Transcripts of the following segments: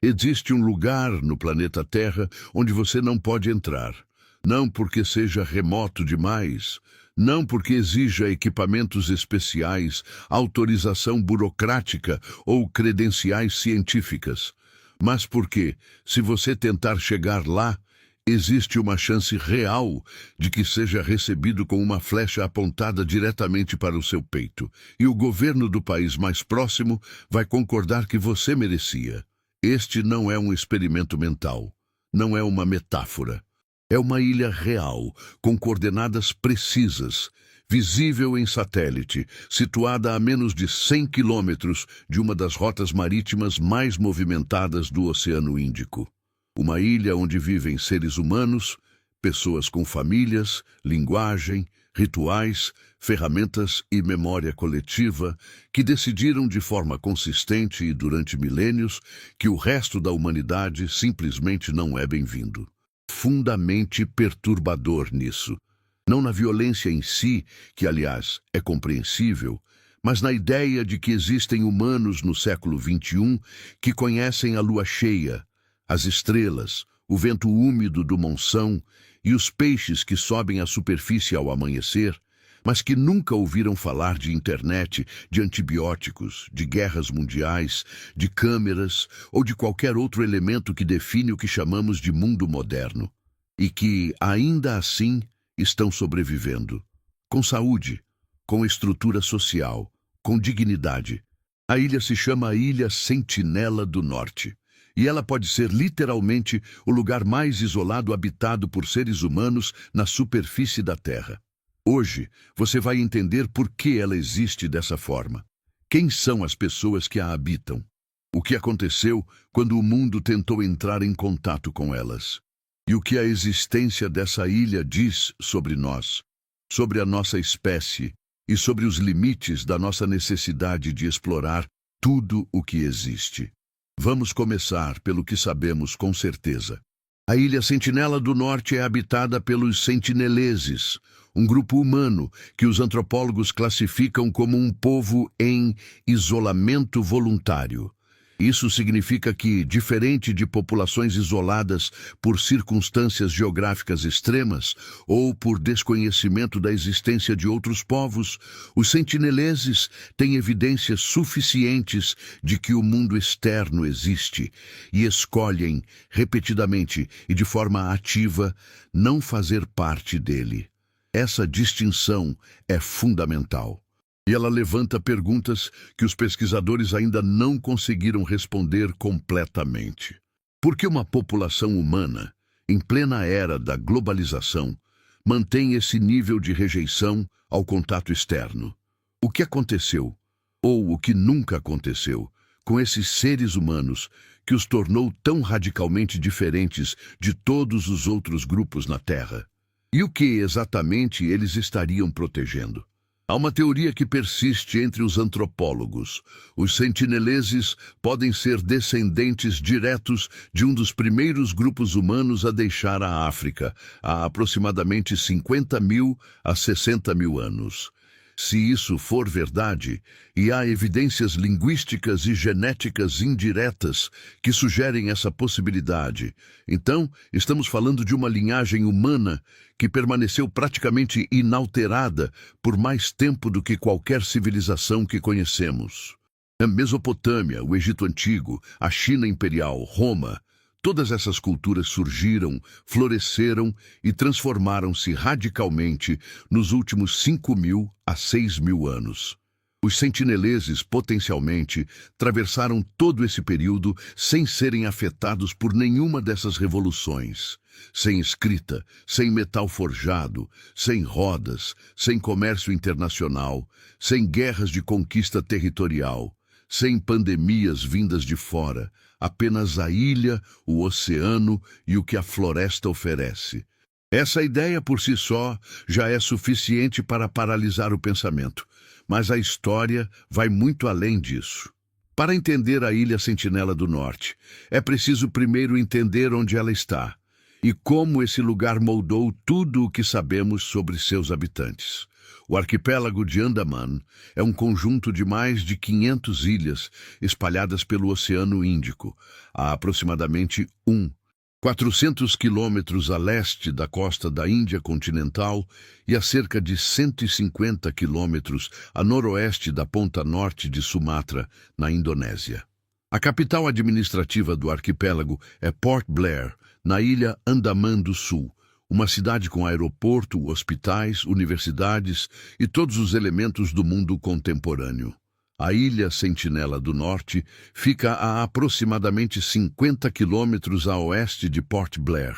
Existe um lugar no planeta Terra onde você não pode entrar. Não porque seja remoto demais, não porque exija equipamentos especiais, autorização burocrática ou credenciais científicas, mas porque, se você tentar chegar lá, existe uma chance real de que seja recebido com uma flecha apontada diretamente para o seu peito, e o governo do país mais próximo vai concordar que você merecia. Este não é um experimento mental, não é uma metáfora. É uma ilha real, com coordenadas precisas, visível em satélite, situada a menos de 100 quilômetros de uma das rotas marítimas mais movimentadas do Oceano Índico. Uma ilha onde vivem seres humanos, pessoas com famílias, linguagem, rituais, ferramentas e memória coletiva que decidiram de forma consistente e durante milênios que o resto da humanidade simplesmente não é bem-vindo. Fundamente perturbador nisso. Não na violência em si, que aliás é compreensível, mas na ideia de que existem humanos no século XXI que conhecem a lua cheia, as estrelas, o vento úmido do monção e os peixes que sobem à superfície ao amanhecer, mas que nunca ouviram falar de internet, de antibióticos, de guerras mundiais, de câmeras ou de qualquer outro elemento que define o que chamamos de mundo moderno, e que, ainda assim, estão sobrevivendo, com saúde, com estrutura social, com dignidade. A ilha se chama a Ilha Sentinela do Norte. E ela pode ser literalmente o lugar mais isolado habitado por seres humanos na superfície da Terra. Hoje, você vai entender por que ela existe dessa forma. Quem são as pessoas que a habitam? O que aconteceu quando o mundo tentou entrar em contato com elas? E o que a existência dessa ilha diz sobre nós, sobre a nossa espécie e sobre os limites da nossa necessidade de explorar tudo o que existe. Vamos começar pelo que sabemos com certeza. A Ilha Sentinela do Norte é habitada pelos sentineleses, um grupo humano que os antropólogos classificam como um povo em isolamento voluntário. Isso significa que, diferente de populações isoladas por circunstâncias geográficas extremas ou por desconhecimento da existência de outros povos, os sentineleses têm evidências suficientes de que o mundo externo existe e escolhem, repetidamente e de forma ativa, não fazer parte dele. Essa distinção é fundamental. E ela levanta perguntas que os pesquisadores ainda não conseguiram responder completamente. Por que uma população humana, em plena era da globalização, mantém esse nível de rejeição ao contato externo? O que aconteceu, ou o que nunca aconteceu, com esses seres humanos que os tornou tão radicalmente diferentes de todos os outros grupos na Terra? E o que exatamente eles estariam protegendo? Há uma teoria que persiste entre os antropólogos. Os sentineleses podem ser descendentes diretos de um dos primeiros grupos humanos a deixar a África, há aproximadamente 50 mil a 60 mil anos. Se isso for verdade, e há evidências linguísticas e genéticas indiretas que sugerem essa possibilidade, então estamos falando de uma linhagem humana que permaneceu praticamente inalterada por mais tempo do que qualquer civilização que conhecemos. A Mesopotâmia, o Egito Antigo, a China Imperial, Roma, todas essas culturas surgiram, floresceram e transformaram-se radicalmente nos últimos 5.000 a 6.000 anos. Os sentineleses, potencialmente, atravessaram todo esse período sem serem afetados por nenhuma dessas revoluções. Sem escrita, sem metal forjado, sem rodas, sem comércio internacional, sem guerras de conquista territorial, sem pandemias vindas de fora, apenas a ilha, o oceano e o que a floresta oferece. Essa ideia por si só já é suficiente para paralisar o pensamento, mas a história vai muito além disso. Para entender a Ilha Sentinela do Norte, é preciso primeiro entender onde ela está e como esse lugar moldou tudo o que sabemos sobre seus habitantes. O arquipélago de Andaman é um conjunto de mais de 500 ilhas espalhadas pelo Oceano Índico, a aproximadamente 400 quilômetros a leste da costa da Índia continental e a cerca de 150 quilômetros a noroeste da ponta norte de Sumatra, na Indonésia. A capital administrativa do arquipélago é Port Blair, na ilha Andaman do Sul, uma cidade com aeroporto, hospitais, universidades e todos os elementos do mundo contemporâneo. A ilha Sentinela do Norte fica a aproximadamente 50 quilômetros a oeste de Port Blair,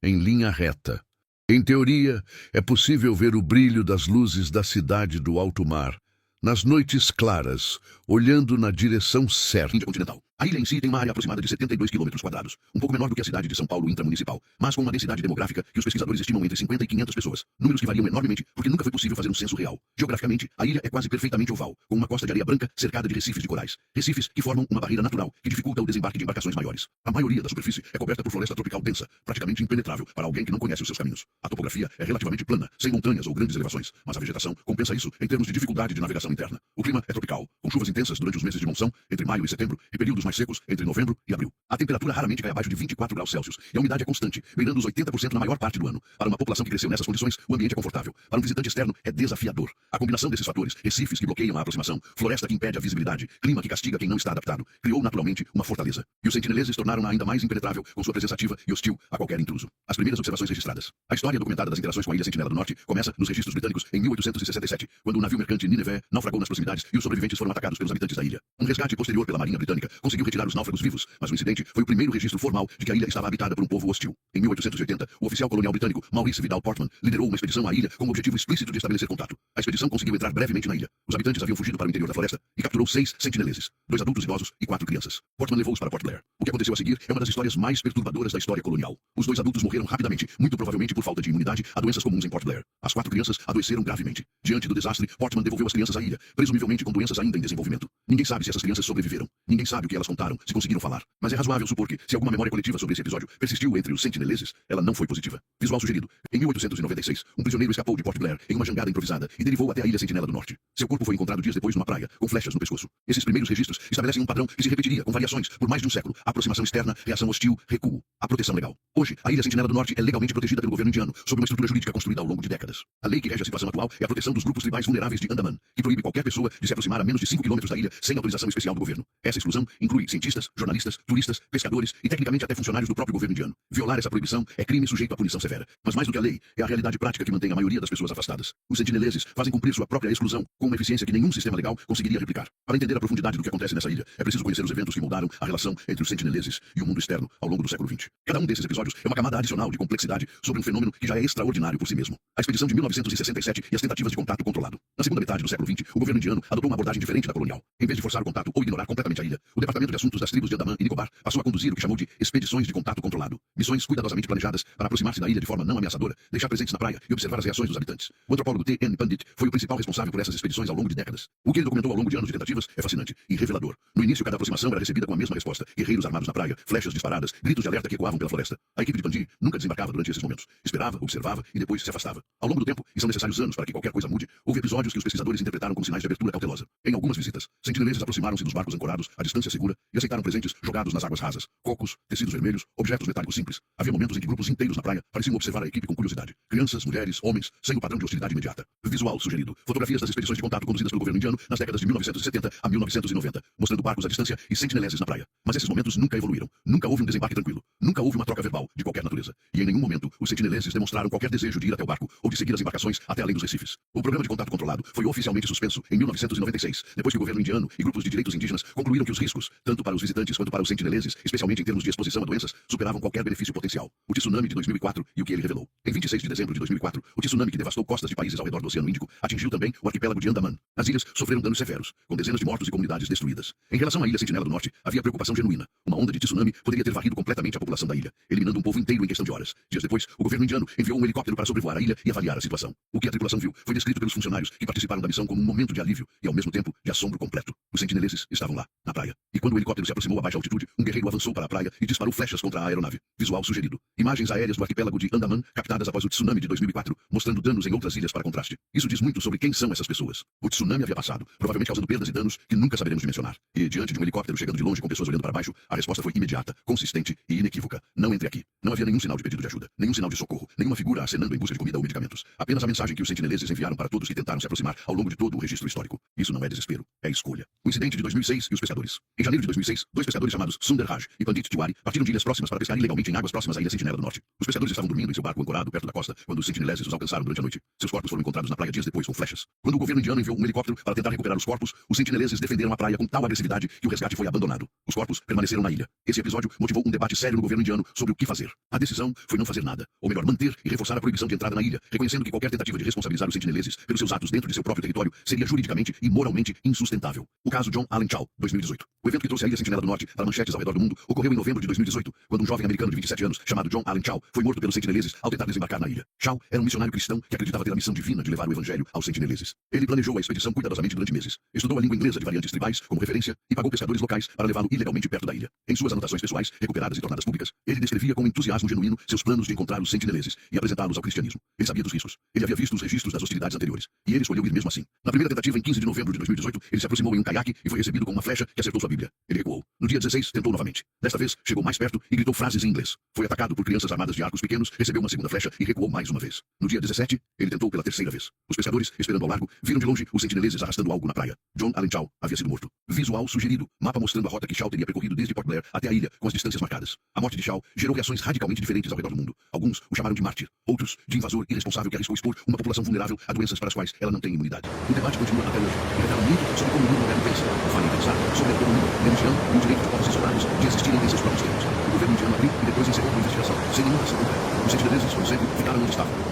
em linha reta. Em teoria, é possível ver o brilho das luzes da cidade do alto mar, nas noites claras, olhando na direção certa. Índia continental. A ilha em si tem uma área aproximada de 72 km², um pouco menor do que a cidade de São Paulo intramunicipal, mas com uma densidade demográfica que os pesquisadores estimam entre 50 e 500 pessoas, números que variam enormemente porque nunca foi possível fazer um censo real. Geograficamente, a ilha é quase perfeitamente oval, com uma costa de areia branca cercada de recifes de corais, recifes que formam uma barreira natural que dificulta o desembarque de embarcações maiores. A maioria da superfície é coberta por floresta tropical densa, praticamente impenetrável para alguém que não conhece os seus caminhos. A topografia é relativamente plana, sem montanhas ou grandes elevações, mas a vegetação compensa isso em termos de dificuldade de navegação interna. O clima é tropical, com chuvas intensas durante os meses de monção, entre maio e setembro, e períodos mais secos entre novembro e abril. A temperatura raramente cai abaixo de 24 graus Celsius e a umidade é constante, beirando os 80% na maior parte do ano. Para uma população que cresceu nessas condições, o ambiente é confortável. Para um visitante externo, é desafiador. A combinação desses fatores, recifes que bloqueiam a aproximação, floresta que impede a visibilidade, clima que castiga quem não está adaptado, criou naturalmente uma fortaleza. E os sentineleses tornaram-na ainda mais impenetrável com sua presença ativa e hostil a qualquer intruso. As primeiras observações registradas. A história documentada das interações com a ilha Sentinela do Norte começa nos registros britânicos em 1867, quando o navio mercante Nineveh naufragou nas proximidades e os sobreviventes foram atacados pelos habitantes da ilha. Um resgate posterior pela Marinha Britânica conseguiu retirar os náufragos vivos, mas o incidente foi o primeiro registro formal de que a ilha estava habitada por um povo hostil. Em 1880, o oficial colonial britânico Maurice Vidal Portman liderou uma expedição à ilha com o objetivo explícito de estabelecer contato. A expedição conseguiu entrar brevemente na ilha. Os habitantes haviam fugido para o interior da floresta e capturou 6 sentineleses, 2 adultos idosos e 4 crianças. Portman levou-os para Port Blair. O que aconteceu a seguir é uma das histórias mais perturbadoras da história colonial. Os 2 adultos morreram rapidamente, muito provavelmente por falta de imunidade a doenças comuns em Port Blair. As 4 crianças adoeceram gravemente. Diante do desastre, Portman devolveu as crianças à ilha, presumivelmente com doenças ainda em desenvolvimento. Ninguém sabe se essas crianças sobreviveram. Ninguém sabe o que elas contaram, se conseguiram falar. Mas é razoável supor que, se alguma memória coletiva sobre esse episódio persistiu entre os sentineleses, ela não foi positiva. Visual sugerido. Em 1896, um prisioneiro escapou de Port Blair em uma jangada improvisada e derivou até a ilha Sentinela do Norte. Seu corpo foi encontrado dias depois numa praia, com flechas no pescoço. Esses primeiros registros estabelecem um padrão que se repetiria com variações por mais de um século. Aproximação externa, reação hostil, recuo. A proteção legal. Hoje, a ilha Sentinela do Norte é legalmente protegida pelo governo indiano, sob uma estrutura jurídica construída ao longo de décadas. A lei que rege a situação atual é a proteção dos grupos tribais vulneráveis de Andaman, que proíbe qualquer pessoa de se aproximar a menos de 5 quilômetros da ilha sem autorização especial do governo. Essa exclusão inclui cientistas, jornalistas, turistas, pescadores e tecnicamente até funcionários do próprio governo indiano. Violar essa proibição é crime sujeito a punição severa. Mas mais do que a lei, é a realidade prática que mantém a maioria das pessoas afastadas. Os sentineleses fazem cumprir sua própria exclusão com uma eficiência que nenhum sistema legal conseguiria replicar. Para entender a profundidade do que acontece nessa ilha, é preciso conhecer os eventos que moldaram a relação entre os sentineleses e o mundo externo ao longo do século XX. Cada um desses episódios é uma camada adicional de complexidade sobre um fenômeno que já é extraordinário por si mesmo. A expedição de 1967 e as tentativas de contato controlado. Na segunda metade do século XX, o governo indiano adotou uma abordagem diferente da colonial. Em vez de forçar o contato ou ignorar completamente a ilha, o Departamento de Assuntos das Tribos de Andaman e Nicobar passou a conduzir o que chamou de expedições de contato controlado. Missões cuidadosamente planejadas para aproximar-se da ilha de forma não ameaçadora, deixar presentes na praia e observar as reações dos habitantes. O antropólogo T.N. Pandit foi o principal responsável por essas expedições ao longo de décadas. O que ele documentou ao longo de anos de tentativas é fascinante e revelador. No início, cada aproximação era recebida com a mesma resposta. Guerreiros armados na praia, flechas disparadas, gritos de alerta que ecoavam pela floresta. A equipe de Pandit nunca desembarcava durante esses momentos. Esperava, observava e depois se afastava. Ao longo do tempo, e são necessários anos para que qualquer coisa mude, houve episódios que os pesquisadores interpretaram como sinais de abertura cautelosa. Em algumas visitas, sentineleses aproximaram-se dos barcos ancorados à distância segura e aceitaram presentes jogados nas águas rasas. Cocos, tecidos vermelhos, objetos metálicos simples. Havia momentos em que grupos inteiros na praia pareciam observar a equipe com curiosidade. Crianças, mulheres, homens, sem o padrão de hostilidade imediata. Visual sugerido. Fotografias das expedições de contato conduzidas pelo governo indiano nas décadas de 1970 a 1990, mostrando barcos à distância e sentineleses na praia. Mas esses momentos nunca evoluíram. Nunca houve um desembarque tranquilo. Nunca houve uma troca verbal de qualquer natureza. E em nenhum momento os sentineleses demonstraram qualquer desejo de ir até o barco ou de seguir as embarcações até além dos recifes. O programa de contato controlado foi oficialmente suspenso em 1996, depois que o governo indiano e grupos de direitos indígenas concluíram que os riscos, tanto para os visitantes quanto para os sentineleses, especialmente em termos de exposição a doenças, superavam qualquer benefício potencial. O tsunami de 2004 e o que ele revelou. Em 26 de dezembro de 2004, o tsunami que devastou costas de países ao redor do Oceano Índico atingiu também o arquipélago de Andaman. As ilhas sofreram danos severos, com dezenas de mortos e comunidades destruídas. Em relação à ilha Sentinela do Norte, havia preocupação genuína. Uma onda de tsunami poderia ter varrido completamente a população da ilha, eliminando um povo inteiro em questão de horas. Dias depois, o governo indiano enviou um helicóptero para sobrevoar a ilha e avaliar a situação. O que a tripulação viu foi descrito pelos funcionários que participaram da missão como um momento de alívio e, ao mesmo tempo, de assombro completo. Os sentineleses estavam lá, na praia. E quando Quando o helicóptero se aproximou a baixa altitude, um guerreiro avançou para a praia e disparou flechas contra a aeronave. Visual sugerido. Imagens aéreas do arquipélago de Andaman, captadas após o tsunami de 2004, mostrando danos em outras ilhas para contraste. Isso diz muito sobre quem são essas pessoas. O tsunami havia passado, provavelmente causando perdas e danos que nunca saberemos dimensionar. E diante de um helicóptero chegando de longe com pessoas olhando para baixo, a resposta foi imediata, consistente e inequívoca. Não entre aqui. Não havia nenhum sinal de pedido de ajuda, nenhum sinal de socorro, nenhuma figura acenando em busca de comida ou medicamentos. Apenas a mensagem que os sentineleses enviaram para todos que tentaram se aproximar ao longo de todo o registro histórico. Isso não é desespero, é escolha. O incidente de 2006 e os pescadores. Em janeiro de 2006, dois pescadores chamados Sundar Raj e Pandit Tiwari partiram de ilhas próximas para pescar ilegalmente em águas próximas à ilha Sentinela do Norte. Os pescadores estavam dormindo em seu barco ancorado perto da costa quando os sentineleses os alcançaram durante a noite. Seus corpos foram encontrados na praia dias depois com flechas. Quando o governo indiano enviou um helicóptero para tentar recuperar os corpos, os sentineleses defenderam a praia com tal agressividade que o resgate foi abandonado. Os corpos permaneceram na ilha. Esse episódio motivou um debate sério no governo indiano sobre o que fazer. A decisão foi não fazer nada, ou melhor, manter e reforçar a proibição de entrada na ilha, reconhecendo que qualquer tentativa de responsabilizar os sentineleses pelos seus atos dentro de seu próprio território seria juridicamente e moralmente insustentável. O caso John Allen Chau, 2018. O evento que trouxe a ilha Sentinela do Norte para manchetes ao redor do mundo ocorreu em novembro de 2018, quando um jovem americano de 27 anos, chamado John Allen Chau, foi morto pelos sentineleses ao tentar desembarcar na ilha. Chau era um missionário cristão que acreditava ter a missão divina de levar o evangelho aos sentineleses. Ele planejou a expedição cuidadosamente durante meses, estudou a língua inglesa de variantes tribais como referência e pagou pescadores locais para levá-lo ilegalmente perto da ilha. Em suas anotações pessoais, recuperadas e tornadas públicas, ele descrevia com entusiasmo genuíno seus planos de encontrar os sentineleses e apresentá-los ao cristianismo. Ele sabia dos riscos. Ele havia visto os registros das hostilidades anteriores. E ele escolheu ir mesmo assim. Na primeira tentativa, em 15 de novembro de 2018, ele se aproximou em um caiaque e foi recebido com uma flecha que acertou sua Bíblia. Ele recuou. No dia 16, tentou novamente. Desta vez, chegou mais perto e gritou frases em inglês. Foi atacado por crianças armadas de arcos pequenos, recebeu uma segunda flecha e recuou mais uma vez. No dia 17, ele tentou pela terceira vez. Os pescadores, esperando ao largo, viram de longe os sentineleses arrastando algo na praia. John Allen Chau havia sido morto. Visual sugerido. Mapa mostrando a rota que Chau teria percorrido desde Port Blair até a ilha, com as distâncias marcadas. A morte de Chau gerou reações radicalmente diferentes ao redor do mundo. Alguns o chamaram de mártir, outros de invasor irresponsável que arriscou expor uma população vulnerável a doenças para as quais ela não tem imunidade. O debate continua até hoje e revela muito sobre como o mundo moderno pensa. Vale pensar sobre a autonomia, religião e o direito de povos isolados de existirem em seus próprios termos. O governo indiano abriu e depois encerrou uma investigação, sem nenhuma ação concreta. Os sentineleses, como sempre, ficaram onde estavam.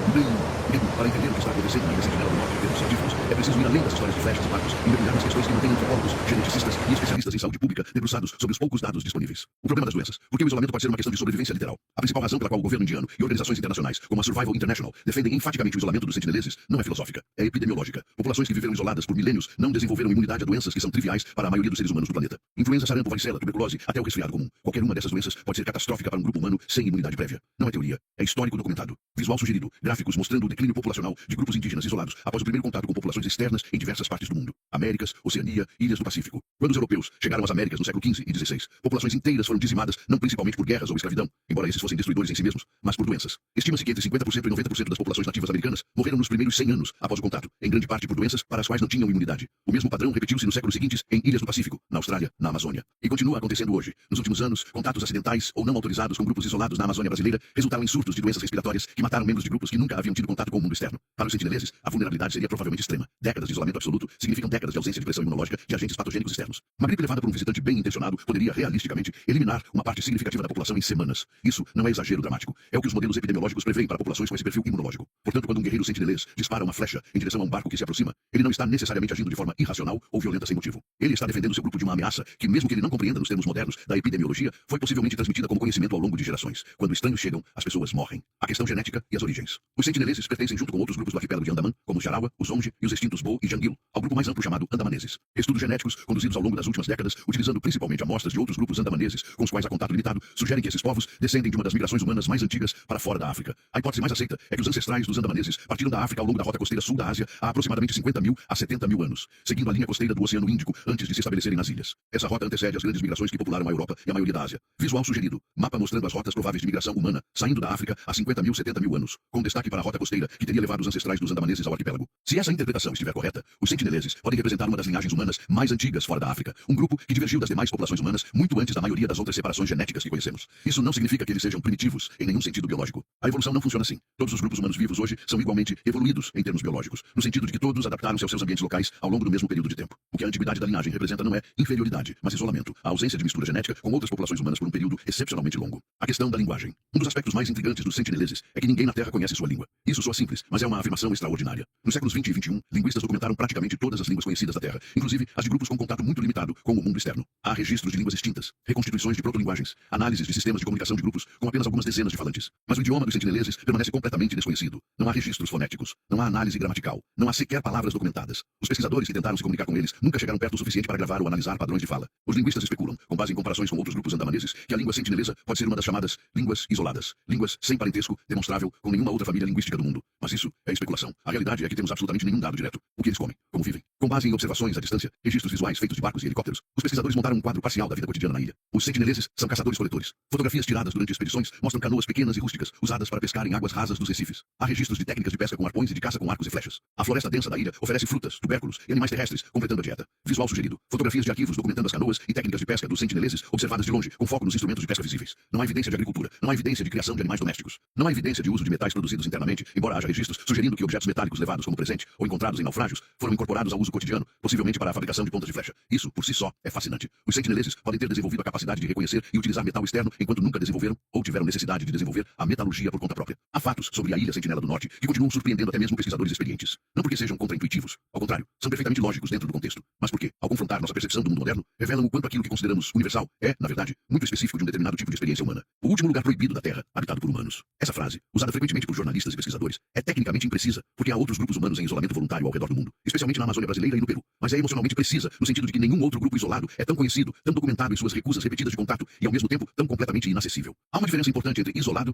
Para entender o que está acontecendo na ilha Sentinela do Norte em termos científicos, é preciso ir além das histórias de flechas e barcos e mergulhar nas questões que mantêm antropólogos, geneticistas e especialistas em saúde pública debruçados sobre os poucos dados disponíveis. O problema das doenças. Porque o isolamento pode ser uma questão de sobrevivência literal. A principal razão pela qual o governo indiano e organizações internacionais, como a Survival International, defendem enfaticamente o isolamento dos sentineleses não é filosófica, é epidemiológica. Populações que viveram isoladas por milênios não desenvolveram imunidade a doenças que são triviais para a maioria dos seres humanos do planeta. Influenza, sarampo, varicela, tuberculose, até o resfriado comum. Qualquer uma dessas doenças pode ser catastrófica para um grupo humano sem imunidade prévia. Não é teoria, é histórico documentado. Visual sugerido, gráficos mostrando o declínio populacional de grupos indígenas isolados após o primeiro contato com populações externas em diversas partes do mundo. Américas, Oceania, ilhas do Pacífico. Quando os europeus chegaram às Américas no século XV e XVI, populações inteiras foram dizimadas não principalmente por guerras ou escravidão, embora esses fossem destruidores em si mesmos, mas por doenças. Estima-se que entre 50% e 90% das populações nativas americanas morreram nos primeiros 100 anos após o contato, em grande parte por doenças para as quais não tinham imunidade. O mesmo padrão repetiu-se nos séculos seguintes em ilhas do Pacífico, na Austrália, na Amazônia. E continua acontecendo hoje. Nos últimos anos, contatos acidentais ou não autorizados com grupos isolados na Amazônia brasileira resultaram em surtos de doenças respiratórias que mataram membros de grupos que nunca haviam tido contato com o mundo externo. Para os sentineleses, a vulnerabilidade seria provavelmente extrema. Décadas de isolamento absoluto significam décadas de ausência de pressão imunológica de agentes patogênicos externos. Uma gripe levada por um visitante bem intencionado poderia realisticamente eliminar uma parte significativa da população em semanas. Isso não é exagero dramático. É o que os modelos epidemiológicos preveem para populações com esse perfil imunológico. Portanto, quando um guerreiro sentinelês dispara uma flecha em direção a um barco que se aproxima, ele não está necessariamente agindo de forma irracional ou violenta sem motivo. Ele está defendendo seu grupo de uma ameaça que, mesmo que ele não compreenda nos termos modernos da epidemiologia, foi possivelmente transmitida como conhecimento ao longo de gerações. Quando estranhos chegam, as pessoas morrem. A questão genética e as origens. Os sentineleses pertencem junto com outros grupos do arquipélago de Andaman, como os Jarawa, os Onge e os extintos Bo e Jangil, ao grupo mais amplo chamado Andamaneses. Estudos genéticos conduzidos ao longo das últimas décadas, utilizando principalmente amostras de outros grupos andamaneses, com os quais há contato limitado, sugerem que esses povos descendem de uma das migrações humanas mais antigas para fora da África. A hipótese mais aceita é que os ancestrais dos andamaneses partiram da África ao longo da rota costeira sul da Ásia há aproximadamente 50 mil a 70 mil anos, seguindo a linha costeira do Oceano Índico antes de se estabelecerem nas ilhas. Essa rota antecede as grandes migrações que popularam a Europa e a maioria da Ásia. Visual sugerido. Mapa mostrando as rotas prováveis de migração humana saindo da África há 50 mil, 70 mil anos, com destaque para a rota costeira que teria levado os ancestrais dos andamaneses ao arquipélago. Se essa interpretação estiver correta, os sentineleses podem representar uma das linhagens humanas mais antigas fora da África, um grupo que divergiu das demais populações humanas muito antes da maioria das outras separações genéticas que conhecemos. Isso não significa que eles sejam primitivos em nenhum sentido biológico. A evolução não funciona assim. Todos os grupos humanos vivos hoje são igualmente evoluídos em termos biológicos, no sentido de que todos adaptaram-se aos seus ambientes locais ao longo do mesmo período de tempo. O que a antiguidade da linhagem representa não é inferioridade, mas isolamento, a ausência de mistura genética com outras populações humanas por um período excepcionalmente longo. A questão da linguagem. Um dos aspectos mais intrigantes dos sentineleses é que ninguém na Terra conhece sua língua. Isso soa simples, mas é uma afirmação extraordinária. Nos séculos 20 e 21, linguistas linguistas documentaram praticamente todas as línguas conhecidas da Terra, inclusive as de grupos com contato muito limitado com o mundo externo. Há registros de línguas extintas, reconstituições de protolinguagens, análises de sistemas de comunicação de grupos com apenas algumas dezenas de falantes. Mas o idioma dos sentineleses permanece completamente desconhecido. Não há registros fonéticos, não há análise gramatical, não há sequer palavras documentadas. Os pesquisadores que tentaram se comunicar com eles nunca chegaram perto o suficiente para gravar ou analisar padrões de fala. Os linguistas especulam, com base em comparações com outros grupos andamaneses, que a língua sentinelesa pode ser uma das chamadas línguas isoladas, línguas sem parentesco demonstrável com nenhuma outra família linguística do mundo. Mas isso é especulação. A realidade é que temos absolutamente nenhum dado direto. O que eles comem, como vivem. Com base em observações à distância, registros visuais feitos de barcos e helicópteros, os pesquisadores montaram um quadro parcial da vida cotidiana na ilha. Os sentineleses são caçadores-coletores. Fotografias tiradas durante expedições mostram canoas pequenas e rústicas usadas para pescar em águas rasas dos recifes. Há registros de técnicas de pesca com arpões e de caça com arcos e flechas. A floresta densa da ilha oferece frutas, tubérculos e animais terrestres, completando a dieta. Visual sugerido. Fotografias de arquivos documentando as canoas e técnicas de pesca dos sentineleses observadas de longe, com foco nos instrumentos de pesca visíveis. Não há evidência de agricultura. Não há evidência de criação de animais domésticos. Não há evidência de uso de metais produzidos internamente, embora haja registros sugerindo que objetos metálicos levados como presente ou encontrados em naufrágios foram incorporados ao uso cotidiano, possivelmente para a fabricação de pontas de flecha. Isso, por si só, é fascinante. Os sentineleses podem ter desenvolvido a capacidade de reconhecer e utilizar metal externo enquanto nunca desenvolveram ou tiveram necessidade de desenvolver a metalurgia por conta própria. Há fatos sobre a ilha Sentinela do Norte que continuam surpreendendo até mesmo pesquisadores experientes. Não porque sejam contraintuitivos, ao contrário, são perfeitamente lógicos dentro do contexto, mas porque, ao confrontar nossa percepção do mundo moderno, revelam o quanto aquilo que consideramos universal é, na verdade, muito específico de um determinado tipo de experiência humana. O último lugar proibido da Terra, habitado por humanos. Essa frase, usada frequentemente por jornalistas e pesquisadores, é tecnicamente imprecisa, porque há outros grupos humanos em isolamento voluntário ao redor do mundo, especialmente na Amazônia brasileira e no Peru, mas é emocionalmente precisa, no sentido de que nenhum outro grupo isolado é tão conhecido, tão documentado em suas recusas repetidas de contato e, ao mesmo tempo, tão completamente inacessível. Há uma diferença importante entre isolado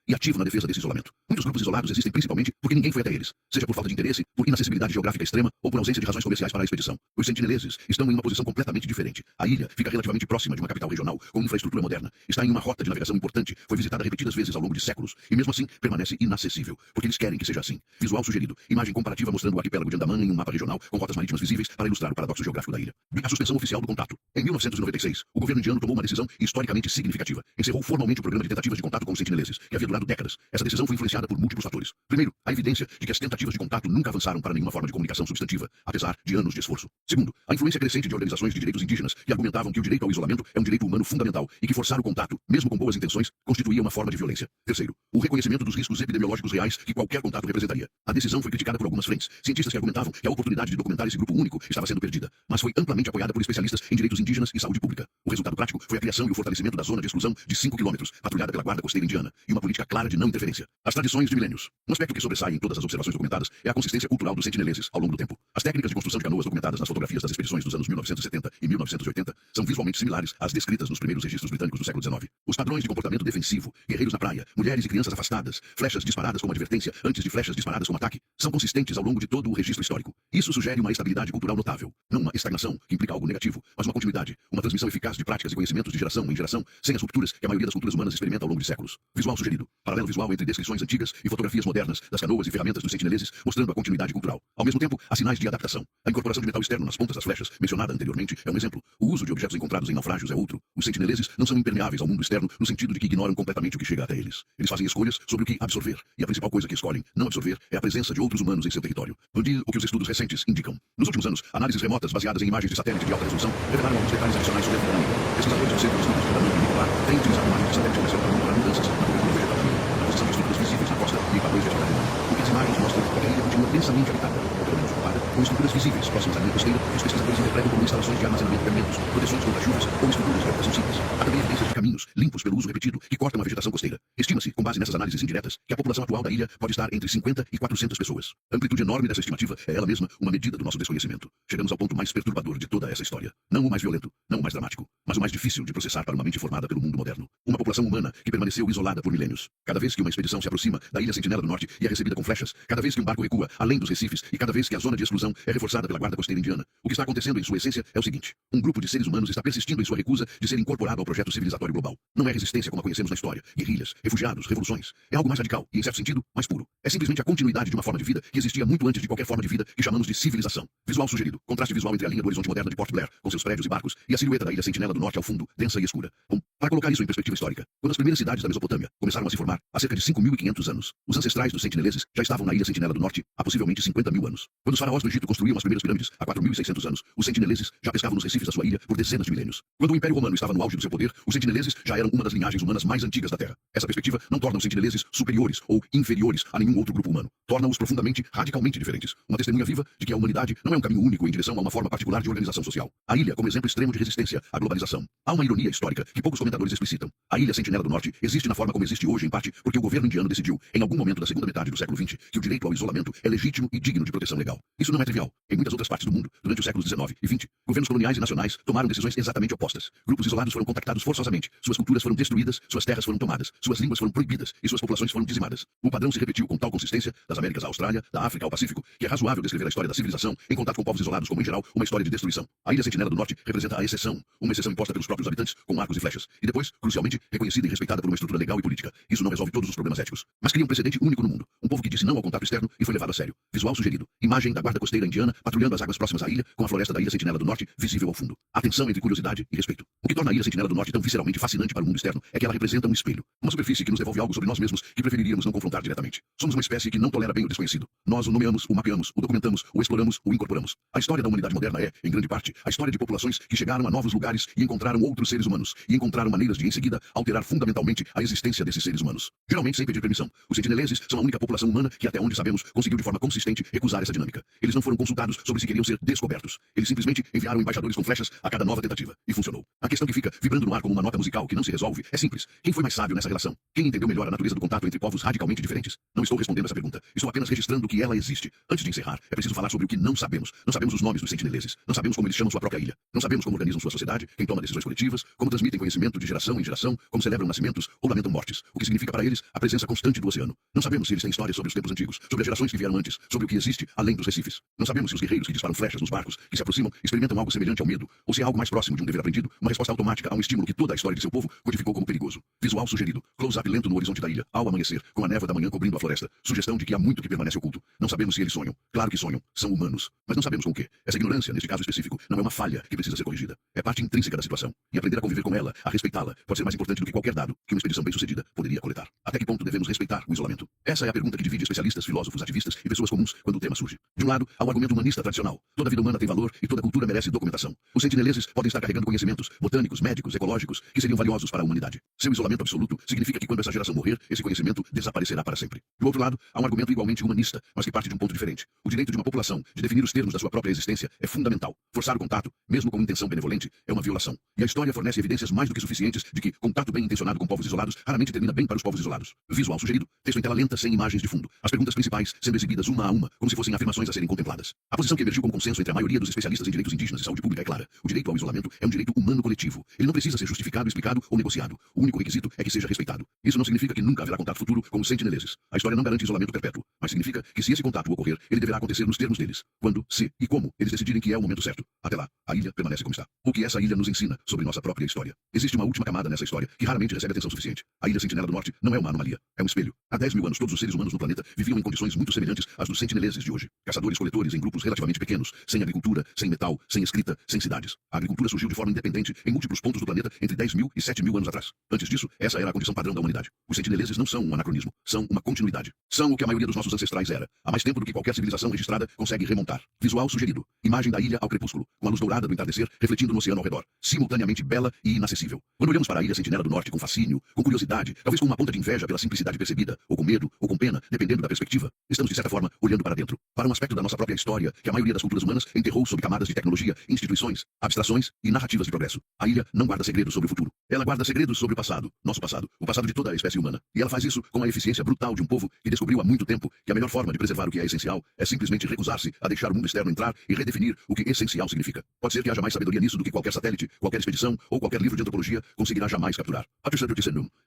e ativo na defesa desse isolamento. Muitos grupos isolados existem principalmente porque ninguém foi até eles, seja por falta de interesse, por inacessibilidade geográfica extrema ou por ausência de razões comerciais para a expedição. Os sentineleses estão em uma posição completamente diferente. A ilha fica relativamente próxima de uma capital regional com infraestrutura moderna, está em uma rota de navegação importante, foi visitada repetidas vezes ao longo de séculos e mesmo assim permanece inacessível, porque eles querem que seja assim. Visual sugerido, imagem comparativa mostrando o arquipélago de Andaman em um mapa regional com rotas marítimas visíveis para ilustrar o paradoxo geográfico da ilha. A suspensão oficial do contato. Em 1996, o governo indiano tomou uma decisão historicamente significativa. Encerrou formalmente o programa de tentativas de contato com os sentineleses, que havia durado décadas. Essa decisão foi influenciada por múltiplos fatores. Primeiro, a evidência de que as tentativas de contato nunca avançaram para nenhuma forma de comunicação substantiva, apesar de anos de esforço. Segundo, a influência crescente de organizações de direitos indígenas que argumentavam que o direito ao isolamento é um direito humano fundamental e que forçar o contato, mesmo com boas intenções, constituía uma forma de violência. Terceiro, o reconhecimento dos riscos epidemiológicos reais que qualquer contato representaria. A decisão foi criticada por algumas frentes. Cientistas que argumentavam que a oportunidade de documentar esse grupo único estava sendo perdida, mas foi amplamente apoiada por especialistas em direitos indígenas e saúde pública. O resultado prático foi a criação e o fortalecimento da zona de exclusão de 5 quilômetros, patrulhada pela Guarda Costeira Indiana, e uma política clara de não interferência. As tradições de milênios. Um aspecto que sobressai em todas as observações documentadas é a consistência cultural dos sentineleses ao longo do tempo. As técnicas de construção de canoas documentadas nas fotografias das expedições dos anos 1970 e 1980 são visualmente similares às descritas nos primeiros registros britânicos do século XIX. Os padrões de comportamento defensivo, guerreiros na praia, mulheres e crianças afastadas, flechas disparadas como advertência antes de flechas disparadas como ataque, são consistentes ao longo de todo o registro histórico. Isso sugere uma estabilidade cultural notável, não uma estagnação, que implica algo negativo, mas uma continuidade, uma transmissão eficaz de práticas e conhecimentos de geração em geração, sem as rupturas que a maioria das culturas humanas experimenta ao longo de séculos. Visual sugerido. Paralelo visual entre descrições antigas e fotografias modernas das canoas e ferramentas dos sentineleses, mostrando a continuidade cultural. Ao mesmo tempo, há sinais de adaptação. A incorporação de metal externo nas pontas das flechas, mencionada anteriormente, é um exemplo. O uso de objetos encontrados em naufrágios é outro. Os sentineleses não são impermeáveis ao mundo externo no sentido de que ignoram completamente o que chega até eles. Eles fazem escolhas sobre o que absorver, e a principal coisa que escolhem não absorver é a presença de outros humanos em seu território. O que os estudos recentes indicam. Nos últimos anos, análises remotas baseadas em imagens de satélite de alta resolução revelaram alguns detalhes adicionais sobre a vida da ilha. Pesquisadores do Centro de Estudos de Tratamento Molecular têm utilizado imagens de satélite para monitorar mudanças na cobertura vegetal da ilha, na posição de estruturas visíveis na costa e em padrões de atividade humana. O que as imagens mostram é que a ilha continua densamente habitada, ou pelo menos ocupada, com estruturas visíveis próximas à linha costeira que os pesquisadores interpretam como instalações de armazenamento de alimentos, proteções contra chuvas ou estruturas de habitação simples. Há também evidências de caminhos limpos pelo uso repetido que cortam a vegetação costeira. Estima-se, com base nessas análises indiretas, que a população atual da ilha pode estar entre 50 e 400 pessoas. A amplitude enorme dessa estimativa é ela mesma uma medida do nosso desconhecimento. Chegamos ao ponto mais perturbador de toda essa história. Não o mais violento, não o mais dramático, mas o mais difícil de processar para uma mente formada pelo mundo moderno. Uma população humana que permaneceu isolada por milênios. Cada vez que uma expedição se aproxima da ilha Sentinela do Norte e é recebida com flechas, cada vez que um barco recua além dos recifes e cada vez que a zona de exclusão é reforçada pela Guarda Costeira Indiana, o que está acontecendo em sua essência é o seguinte: um grupo de seres humanos está persistindo em sua recusa de ser incorporado ao projeto civilizatório global. Não é resistência como a conhecemos na história, guerrilhas, refugiados, revoluções. É algo mais radical e, em certo sentido, mais puro. É simplesmente a continuidade de uma forma de vida que existia muito antes de qualquer forma de vida que chamamos de civilização. Visual sugerido. Contraste visual entre a linha do horizonte moderno de Port Blair, com seus prédios e barcos, e a silhueta da ilha Sentinela do Norte ao fundo, densa e escura. Bom, para colocar isso em perspectiva histórica, África, quando as primeiras cidades da Mesopotâmia começaram a se formar há cerca de 5.500 anos. Os ancestrais dos sentineleses já estavam na ilha Sentinela do Norte há possivelmente 50.000 anos. Quando os faraós do Egito construíam as primeiras pirâmides há 4.600 anos, os sentineleses já pescavam nos recifes da sua ilha por dezenas de milênios. Quando o Império Romano estava no auge do seu poder, os sentineleses já eram uma das linhagens humanas mais antigas da Terra. Essa perspectiva não torna os sentineleses superiores ou inferiores a nenhum outro grupo humano. Torna-os profundamente, radicalmente diferentes. Uma testemunha viva de que a humanidade não é um caminho único em direção a uma forma particular de organização social. A ilha como exemplo extremo de resistência à globalização. Há uma ironia histórica que poucos comentadores explicitam. A ilha Sentinela do Norte existe na forma como existe hoje, em parte, porque o governo indiano decidiu, em algum momento da segunda metade do século XX, que o direito ao isolamento é legítimo e digno de proteção legal. Isso não é trivial. Em muitas outras partes do mundo, durante os séculos XIX e XX, governos coloniais e nacionais tomaram decisões exatamente opostas. Grupos isolados foram contactados forçosamente, suas culturas foram destruídas, suas terras foram tomadas, suas línguas foram proibidas e suas populações foram dizimadas. O padrão se repetiu com tal consistência, das Américas à Austrália, da África ao Pacífico, que é razoável descrever a história da civilização em contato com povos isolados como, em geral, uma história de destruição. A ilha Sentinela do Norte representa a exceção, uma exceção imposta pelos próprios habitantes, com arcos e flechas, e depois, crucialmente, reconhecida e respeitada por uma estrutura legal e política. Isso não resolve todos os problemas éticos, mas cria um precedente único no mundo. Um povo que disse não ao contato externo e foi levado a sério. Visual sugerido. Imagem da guarda costeira indiana patrulhando as águas próximas à ilha, com a floresta da ilha Sentinela do Norte visível ao fundo. A tensão entre curiosidade e respeito. O que torna a ilha Sentinela do Norte tão visceralmente fascinante para o mundo externo é que ela representa um espelho. Uma superfície que nos devolve algo sobre nós mesmos que preferiríamos não confrontar diretamente. Somos uma espécie que não tolera bem o desconhecido. Nós o nomeamos, o mapeamos, o documentamos, o exploramos, o incorporamos. A história da humanidade moderna é, em grande parte, a história de populações que chegaram a novos lugares e encontraram outros seres humanos, e encontraram maneiras de, em seguida, alterar fundamentalmente a existência desses seres humanos. Geralmente sem pedir permissão. Os sentineleses são a única população humana que, até onde sabemos, conseguiu de forma consistente recusar essa dinâmica. Eles não foram consultados sobre se queriam ser descobertos. Eles simplesmente enviaram embaixadores com flechas a cada nova tentativa. E funcionou. A questão que fica vibrando no ar como uma nota musical que não se resolve é simples. Quem foi mais sábio nessa relação? Quem entendeu melhor a natureza do contato entre povos radicalmente diferentes? Não estou respondendo essa pergunta. Estou apenas registrando que ela existe. Antes de encerrar, é preciso falar sobre o que não sabemos. Não sabemos os nomes dos sentineleses. Não sabemos como eles chamam sua própria ilha. Não sabemos como organizam sua sociedade, quem toma decisões coletivas, como transmitem conhecimento de geração em geração, como celebram nascimentos ou lamentam mortes. O que significa para eles a presença constante do oceano. Não sabemos se eles têm histórias sobre os tempos antigos, sobre as gerações que vieram antes, sobre o que existe além dos recifes. Não sabemos se os guerreiros que disparam flechas nos barcos, que se aproximam, experimentam algo semelhante ao medo, ou se é algo mais próximo de um dever aprendido, uma resposta automática a um estímulo que toda a história de seu povo codificou como perigoso. Visual sugerido. Close-up lento no horizonte da ilha, ao amanhecer, com a névoa da manhã cobrindo a floresta. Sugestão de que há muito que permanece oculto. Não sabemos se eles sonham. Claro que sonham. São humanos. Mas não sabemos com o quê. Essa ignorância, neste caso específico, não é uma falha que precisa ser corrigida. É parte intrínseca da situação. E aprender a conviver com ela, a respeitá-la, pode ser mais importante do que qualquer dado que uma expedição bem-sucedida poderia coletar. Até que ponto devemos respeitar o isolamento? Essa é a pergunta que divide especialistas, filósofos, ativistas e pessoas comuns quando o tema surge. De um lado, há o argumento humanista tradicional. Toda vida humana tem valor e toda cultura merece documentação. Os sentineleses podem estar carregando conhecimentos botânicos, médicos, ecológicos, que seriam valiosos para a humanidade. Seu isolamento absoluto significa que quando essa geração morrer, esse conhecimento desaparecerá para sempre. Do outro lado, há um argumento igualmente humanista, mas que parte de um ponto diferente. O direito de uma população de definir os termos da sua própria existência é fundamental. Forçar o contato, mesmo com intenção benevolente, é uma violação. E a história fornece evidências mais do que suficientes de que contato bem intencionado com povos isolados raramente termina bem para os povos isolados. Visual sugerido, texto em tela lenta sem imagens de fundo. As perguntas principais sendo exibidas uma a uma, como se fossem afirmações a serem contempladas. A posição que emergiu como consenso entre a maioria dos especialistas em direitos indígenas e saúde pública é clara. O direito ao isolamento é um direito humano coletivo. Ele não precisa ser justificado, explicado ou negociado. O único requisito é que seja respeitado. Isso não significa que nunca haverá contato futuro com os sentineleses. A história não garante isolamento perpétuo, mas significa que se esse contato ocorrer, ele deverá acontecer nos termos deles. Quando, se e como eles decidirem que é o momento certo. Até lá, a ilha permanece como está. O que essa ilha nos ensina sobre nossa própria história? Existe uma última camada nessa história que raramente recebe atenção suficiente. A ilha Sentinela do Norte não é uma anomalia, é um espelho. Há 10.000 anos todos os seres humanos no planeta viviam em condições muito semelhantes às dos sentineleses de hoje. Caçadores-coletores em grupos relativamente pequenos, sem agricultura, sem metal, sem escrita, sem cidades. A agricultura surgiu de forma independente em múltiplos pontos do planeta entre 10.000 e 7.000 anos atrás. Antes disso, essa era a condição padrão da humanidade. Os sentineleses não são um anacronismo, são uma continuidade. São o que a maioria dos nossos ancestrais era. Há mais tempo do que qualquer civilização registrada consegue remontar. Visual sugerido. Imagem da ilha ao crepúsculo, com a luz dourada do entardecer refletindo no oceano ao redor. Simultaneamente bela e inacessível. Quando olhamos para a ilha Sentinela do Norte com fascínio, com curiosidade, talvez com uma ponta de inveja pela simplicidade percebida, ou com medo, ou com pena, dependendo da perspectiva, estamos de certa forma olhando para dentro, para um aspecto da nossa própria história que a maioria das culturas humanas enterrou sob camadas de tecnologia, instituições, abstrações e narrativas de progresso. A ilha não guarda segredos sobre o futuro. Ela guarda segredos sobre o passado, nosso passado, o passado de toda a espécie humana. E ela faz isso com a eficiência brutal de um povo que descobriu há muito tempo que a melhor forma de preservar o que é essencial é simplesmente recusar-se a deixar o mundo externo entrar e redefinir o que essencial significa. Pode ser que haja mais sabedoria nisso do que qualquer satélite, qualquer expedição ou qualquer livro de antropologia conseguirá jamais capturar.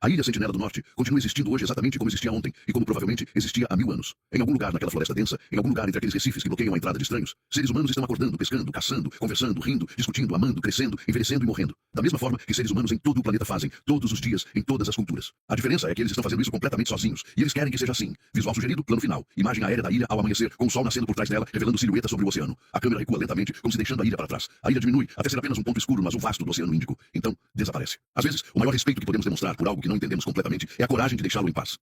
A ilha Sentinela do Norte continua existindo hoje exatamente como existia ontem e como provavelmente existia há 1000 anos. Em algum lugar naquela floresta densa, em algum lugar entre aqueles recifes que bloqueiam a entrada de estranhos, seres humanos estão acordando, pescando, caçando, conversando, rindo, discutindo, amando, crescendo, envelhecendo e morrendo. Da mesma forma que seres humanos em todo o planeta fazem, todos os dias, em todas as culturas. A diferença é que eles estão fazendo isso completamente sozinhos, e eles querem que seja assim. Visual sugerido, plano final. Imagem aérea da ilha ao amanhecer, com o sol nascendo por trás dela, revelando silhueta sobre o oceano. A câmera recua lentamente, como se deixando a ilha para trás. A ilha diminui até ser apenas um ponto escuro no azul vasto do Oceano Índico. Então, desaparece. Às vezes, o maior respeito que podemos demonstrar por algo que não entendemos completamente é a coragem de deixá-lo em paz.